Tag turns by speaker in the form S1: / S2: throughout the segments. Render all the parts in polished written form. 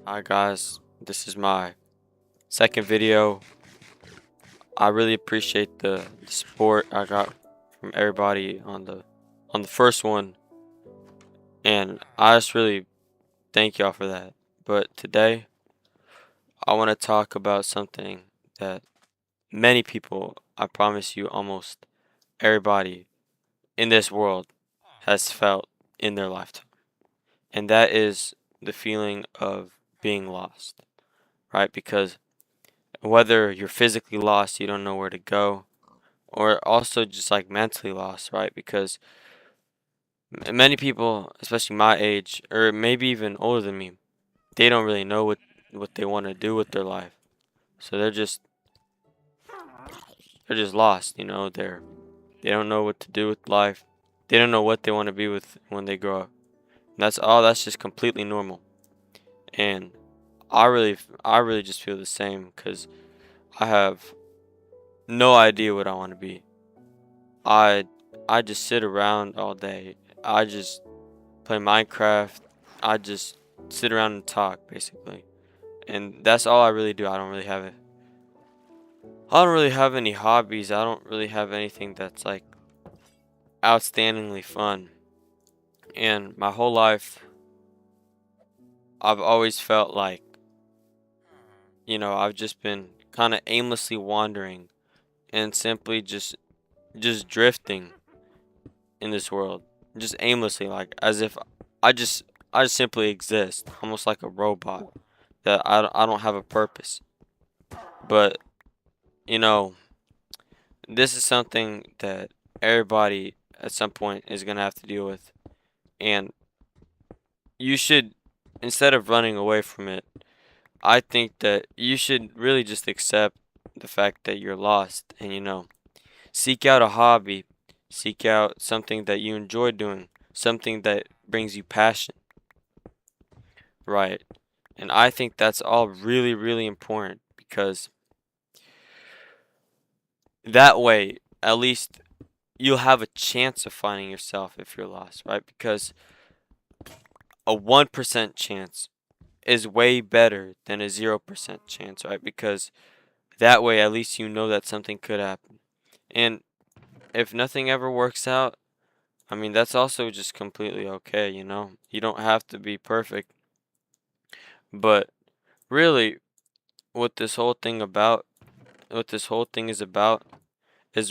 S1: Hi guys, this is my second video. I really appreciate the support I got from everybody on the first one, and I just really thank y'all for that. But today I want to talk about something that many people, I promise you, almost everybody in this world has felt in their lifetime. And that is the feeling of being lost, right? Because whether you're physically lost, you don't know where to go, or also just like mentally lost, right? Because many people, especially my age, or maybe even older than me, they don't really know what they want to do with their life. So they're just lost, they don't know what to do with life. They don't know what they want to be with when they grow up. And that's just completely normal. And I really just feel the same cuz I have no idea what I want to be. I I just sit around all day. I just play Minecraft. I just sit around and talk basically. And that's all I really do. I don't really have any hobbies. I don't really have anything that's like outstandingly fun. And my whole life I've always felt like, I've just been kind of aimlessly wandering and simply just drifting in this world. Just aimlessly, like as if I just I just simply exist, almost like a robot that I don't have a purpose. But, you know, this is something that everybody at some point is going to have to deal with. And you should, instead of running away from it, I think that you should really just accept the fact that you're lost and, seek out a hobby, seek out something that you enjoy doing, something that brings you passion, right? And I think that's all really, really important because that way, at least you'll have a chance of finding yourself if you're lost, right? Because a 1% chance is way better than a 0% chance, right? Because that way, at least you know that something could happen. And if nothing ever works out, I mean, that's also just completely okay, you know? You don't have to be perfect. But really, what this whole thing about, what this whole thing is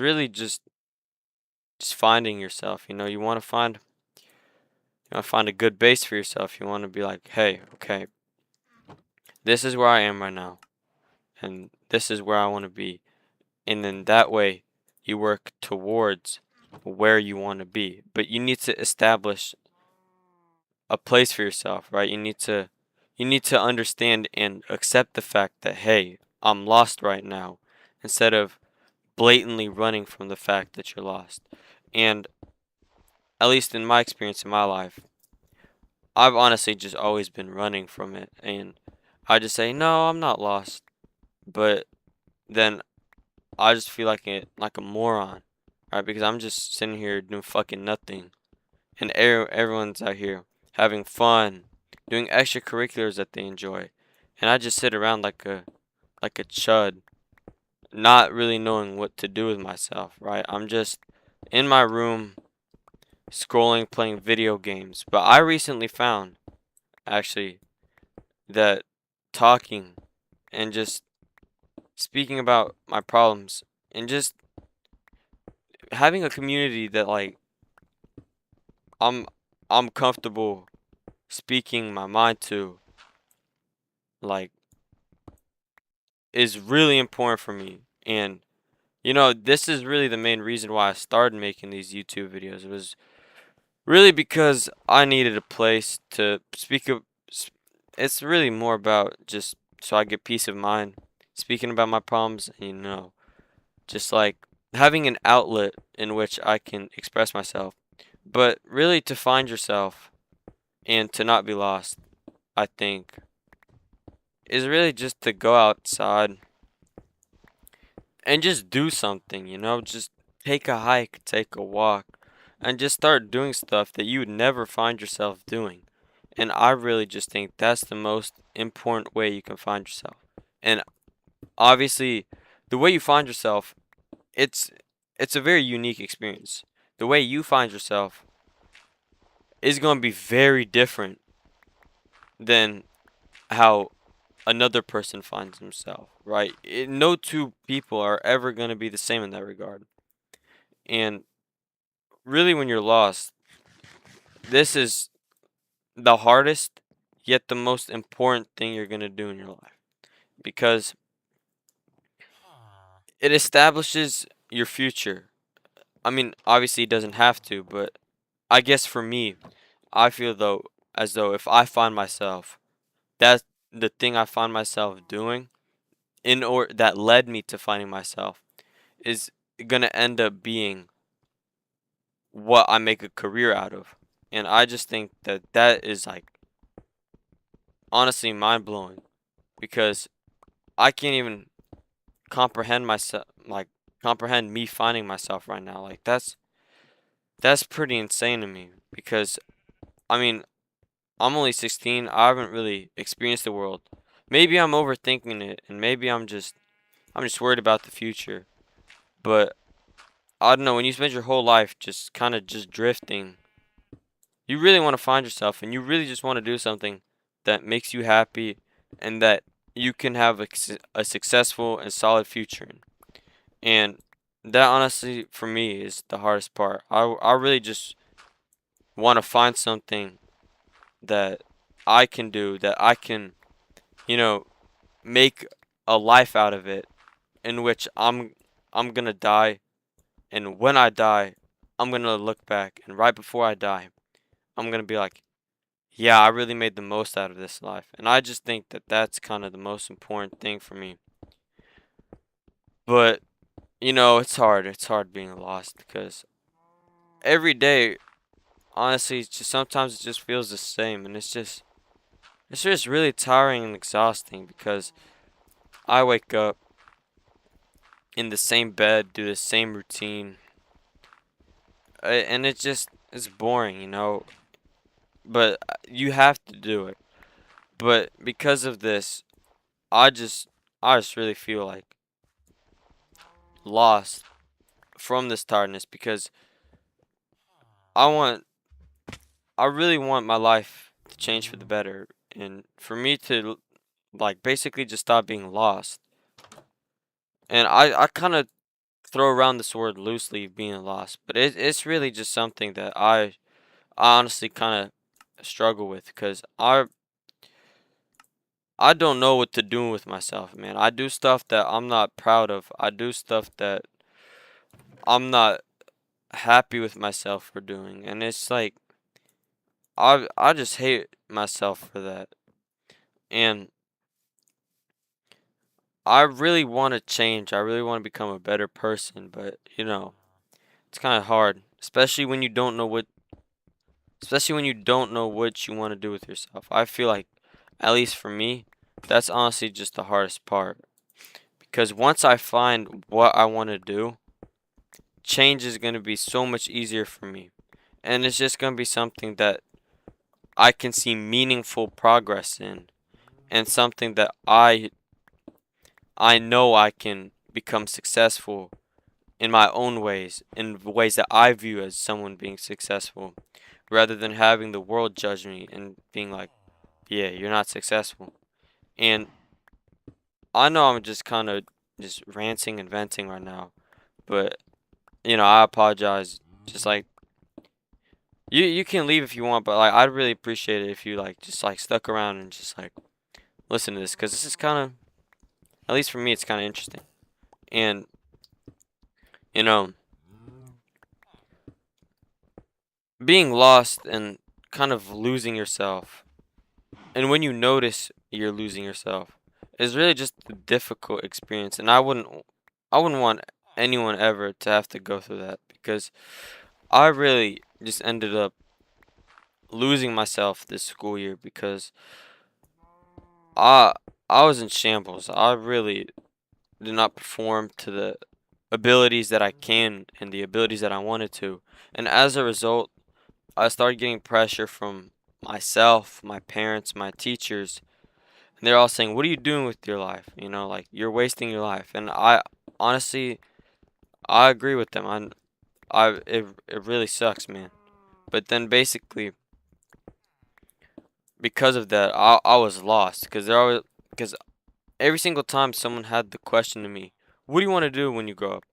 S1: really just finding yourself. You want to find a good base for yourself. You want to be like, hey, okay, this is where I am right now, and this is where I want to be. And then that way, you work towards where you want to be. But you need to establish a place for yourself, right? You need to understand and accept the fact that hey, I'm lost right now, instead of blatantly running from the fact that you're lost. And at least in my experience in my life, I've honestly just always been running from it, and I just say, "No, I'm not lost." But then I just feel like a moron, right? Because I'm just sitting here doing fucking nothing, and everyone's out here having fun, doing extracurriculars that they enjoy, and I just sit around like a chud, not really knowing what to do with myself, right? I'm just in my room scrolling, playing video games. But I recently found actually that talking and just speaking about my problems and just having a community that like I'm I'm comfortable speaking my mind to, like, is really important for me. And this is really the main reason why I started making these YouTube videos. It was really because I needed a place to speak of. It's really more about just so I get peace of mind speaking about my problems, and just like having an outlet in which I can express myself. But really, to find yourself and to not be lost, I think, is really just to go outside and just do something, just take a hike, take a walk, and just start doing stuff that you would never find yourself doing. And I really just think that's the most important way you can find yourself. And obviously, the way you find yourself, it's it's a very unique experience. The way you find yourself is going to be very different than how another person finds himself, right? No two people are ever going to be the same in that regard. And really, when you're lost, this is the hardest, yet the most important thing you're going to do in your life because it establishes your future. I mean, obviously, it doesn't have to, but I guess for me, I feel though as though if I find myself, that's the thing I find myself doing in or that led me to finding myself is gonna end up being what I make a career out of. And I just think that that is like honestly mind blowing because I can't even comprehend myself like comprehend me finding myself right now. Like that's pretty insane to me because I mean, I'm only 16. I haven't really experienced the world. Maybe I'm overthinking it and maybe I'm just worried about the future. But I don't know, when you spend your whole life just kind of just drifting, you really want to find yourself and you really just want to do something that makes you happy and that you can have a successful and solid future in. And that honestly for me is the hardest part. I really just want to find something that I can do, that I can, you know, make a life out of it in which I'm going to die, and when I die, I'm going to look back and right before I die, I'm going to be like, yeah, I really made the most out of this life. And I just think that that's kind of the most important thing for me. But, it's hard. It's hard being lost because every day, honestly, it's just sometimes it just feels the same and it's just really tiring and exhausting because I wake up in the same bed, do the same routine, and it's boring. But you have to do it. But because of this, I just I just really feel like lost from this tiredness because I want I really want my life to change for the better and for me to like basically just stop being lost. And I kind of throw around this word loosely being lost, but it's really just something that I honestly kind of struggle with because I don't know what to do with myself, man. I do stuff that I'm not proud of. I do stuff that I'm not happy with myself for doing, and it's like I just hate myself for that. And I really want to change. I really want to become a better person, but it's kind of hard, especially when you don't know what you want to do with yourself. I feel like at least for me, that's honestly just the hardest part because once I find what I want to do, change is going to be so much easier for me. And it's just going to be something that I can see meaningful progress in and something that I know I can become successful in my own ways, in ways that I view as someone being successful, rather than having the world judge me and being like, yeah, you're not successful. And I know I'm just kind of just ranting and venting right now, but I apologize. Just like you can leave if you want, but like I'd really appreciate it if you like just like stuck around and just like listen to this because this is kind of, at least for me, it's kind of interesting. And you know, being lost and kind of losing yourself, and when you notice you're losing yourself, is really just a difficult experience. And I wouldn't want anyone ever to have to go through that because I really just ended up losing myself this school year because I I was in shambles. I really did not perform to the abilities that I can and the abilities that I wanted to. And as a result, I started getting pressure from myself, my parents, my teachers, and they're all saying, "What are you doing with your life? You know, like you're wasting your life." And I honestly, I agree with them. It really sucks, man. But then basically, because of that, I was lost because there always because every single time someone had the question to me, "What do you want to do when you grow up?"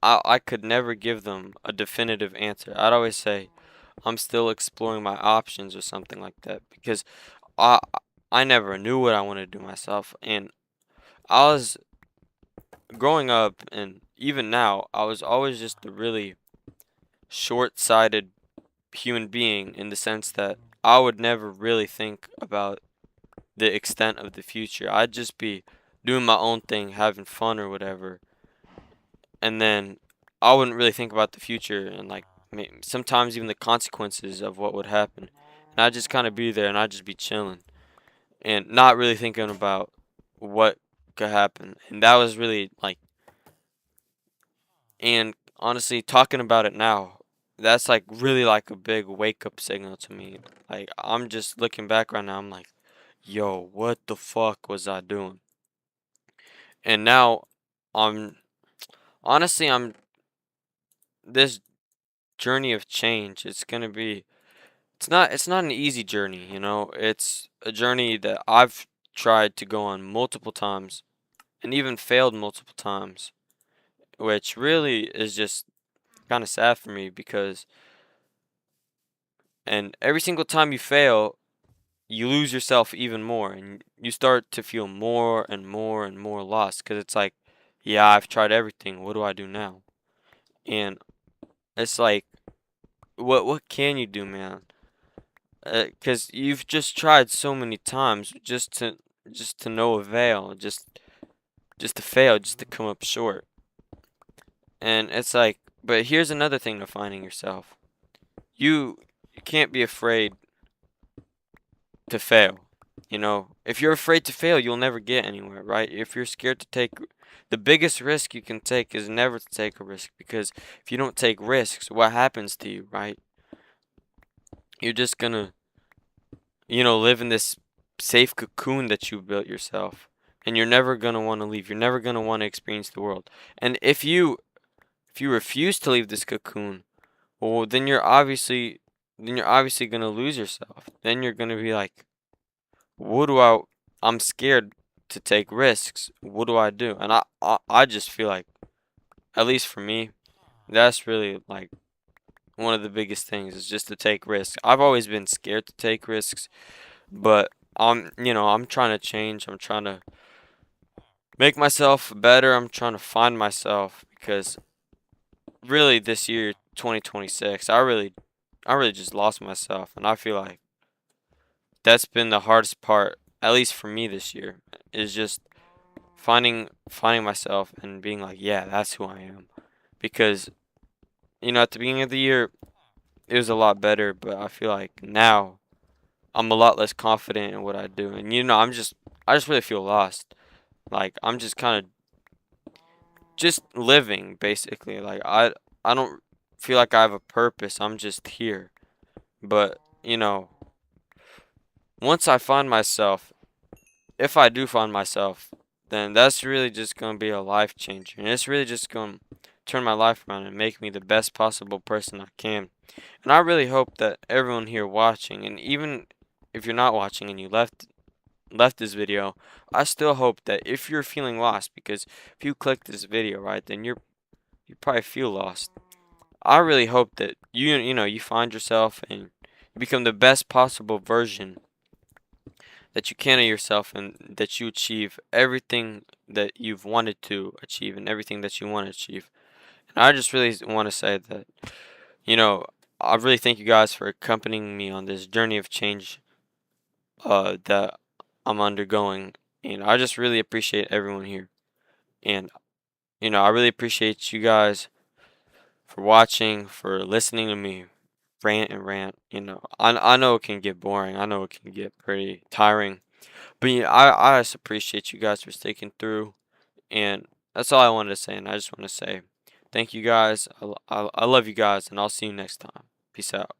S1: I could never give them a definitive answer. I'd always say, "I'm still exploring my options" or something like that because I I never knew what I wanted to do myself, and I was growing up, and even now, I was always just a really short-sighted human being in the sense that I would never really think about the extent of the future. I'd just be doing my own thing, having fun or whatever, and then I wouldn't really think about the future and like sometimes even the consequences of what would happen. And I'd just kind of be there and I'd just be chilling and not really thinking about what could happen. And that was really like, and honestly, talking about it now, that's like really like a big wake up signal to me. Like, I'm just looking back right now, I'm like, yo, what the fuck was I doing? And now I'm honestly, I'm this journey of change. It's not an easy journey, you know. It's a journey that I've tried to go on multiple times and even failed multiple times, which really is just kind of sad for me because and every single time you fail, you lose yourself even more and you start to feel more and more and more lost because it's like, yeah, I've tried everything. What do I do now? And it's like, what can you do, man? Because you've just tried so many times just to no avail, just to fail, just to come up short. And it's like, but here's another thing to finding yourself. You can't be afraid to fail. You know, if you're afraid to fail, you'll never get anywhere, right? If you're scared to take the biggest risk you can take is never to take a risk because if you don't take risks, what happens to you, right? You're just gonna, live in this safe cocoon that you built yourself. And you're never gonna want to leave. You're never gonna want to experience the world. And if you refuse to leave this cocoon, well then you're obviously gonna lose yourself. Then you're gonna be like, what do I'm scared to take risks. What do I do? And I just feel like, at least for me, that's really like one of the biggest things is just to take risks. I've always been scared to take risks, but I'm trying to change. I'm trying to make myself better. I'm trying to find myself because really this year 2026, I really just lost myself and I feel like that's been the hardest part at least for me this year is just finding myself and being like, yeah, that's who I am. Because at the beginning of the year it was a lot better, but I feel like now I'm a lot less confident in what I do. And I just really feel lost. Like I'm just kind of just living basically. Like I don't feel like I have a purpose. I'm just here. But, once I find myself, if I do find myself, then that's really just going to be a life changer. And it's really just going to turn my life around and make me the best possible person I can. And I really hope that everyone here watching, and even if you're not watching and you left this video, I still hope that if you're feeling lost, because if you click this video, right, then you probably feel lost. I really hope that you find yourself and you become the best possible version that you can of yourself and that you achieve everything that you've wanted to achieve and everything that you want to achieve. And I just really want to say that, you know, I really thank you guys for accompanying me on this journey of change that I'm undergoing. And I just really appreciate everyone here. And, I really appreciate you guys for watching, for listening to me rant and rant. I know it can get boring. I know it can get pretty tiring. But I just appreciate you guys for sticking through, and that's all I wanted to say. And I just want to say, thank you guys. I love you guys, and I'll see you next time. Peace out.